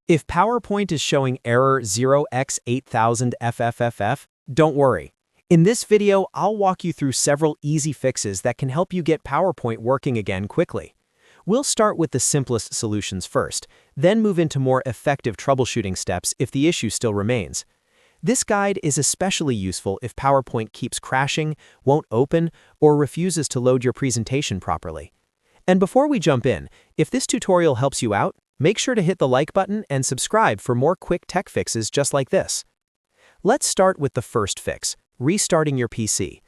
If PowerPoint is showing error 0X8000Ffff, don't worry. In this video, I'll walk you through several easy fixes that can help you get PowerPoint working again quickly. We'll start with the simplest solutions first, then move into more effective troubleshooting steps if the issue still remains. This guide is especially useful if PowerPoint keeps crashing, won't open, or refuses to load your presentation properly. And before we jump in, if this tutorial helps you out, make sure to hit the like button and subscribe for more quick tech fixes just like this. Let's start with the first fix, restarting your PC.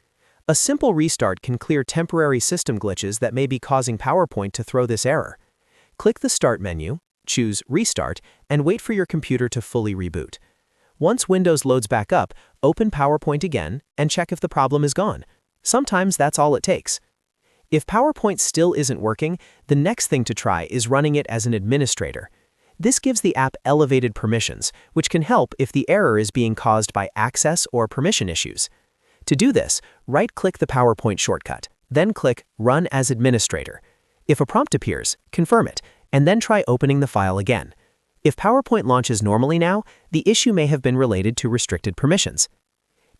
A simple restart can clear temporary system glitches that may be causing PowerPoint to throw this error. Click the Start menu, choose Restart, and wait for your computer to fully reboot. Once Windows loads back up, open PowerPoint again and check if the problem is gone. Sometimes that's all it takes. If PowerPoint still isn't working, the next thing to try is running it as an administrator. This gives the app elevated permissions, which can help if the error is being caused by access or permission issues. To do this, right-click the PowerPoint shortcut, then click Run as Administrator. If a prompt appears, confirm it, and then try opening the file again. If PowerPoint launches normally now, the issue may have been related to restricted permissions.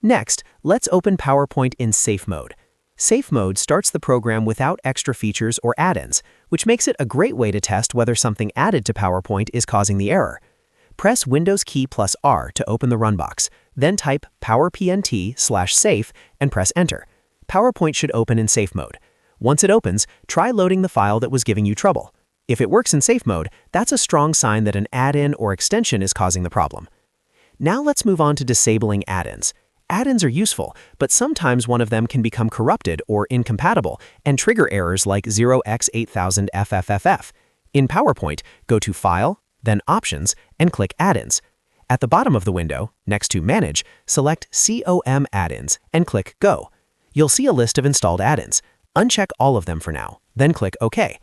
Next, let's open PowerPoint in Safe Mode. Safe Mode starts the program without extra features or add-ins, which makes it a great way to test whether something added to PowerPoint is causing the error. Press Windows key plus R to open the run box, then type powerpnt/safe and press Enter. PowerPoint should open in Safe Mode. Once it opens, try loading the file that was giving you trouble. If it works in Safe Mode, that's a strong sign that an add-in or extension is causing the problem. Now let's move on to disabling add-ins. Add-ins are useful, but sometimes one of them can become corrupted or incompatible and trigger errors like 0X8000Ffff. In PowerPoint, go to File, then Options, and click Add-ins. At the bottom of the window, next to Manage, select COM Add-ins and click Go. You'll see a list of installed add-ins. Uncheck all of them for now, then click OK.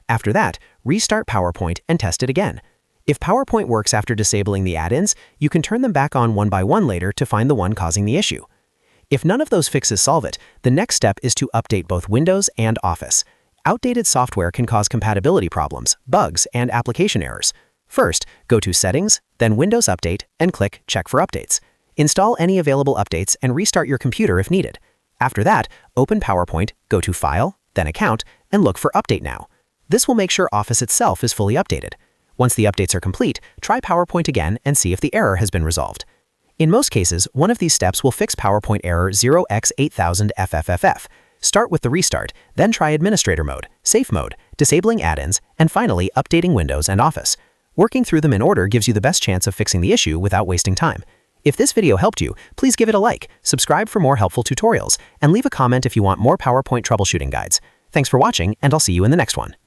After that, restart PowerPoint and test it again. If PowerPoint works after disabling the add-ins, you can turn them back on one by one later to find the one causing the issue. If none of those fixes solve it, the next step is to update both Windows and Office. Outdated software can cause compatibility problems, bugs, and application errors. First, go to Settings, then Windows Update, and click Check for Updates. Install any available updates and restart your computer if needed. After that, open PowerPoint, go to File, then Account, and look for Update Now. This will make sure Office itself is fully updated. Once the updates are complete, try PowerPoint again and see if the error has been resolved. In most cases, one of these steps will fix PowerPoint error 0X8000Ffff. Start with the restart, then try Administrator Mode, Safe Mode, disabling add-ins, and finally updating Windows and Office. Working through them in order gives you the best chance of fixing the issue without wasting time. If this video helped you, please give it a like, subscribe for more helpful tutorials, and leave a comment if you want more PowerPoint troubleshooting guides. Thanks for watching, and I'll see you in the next one.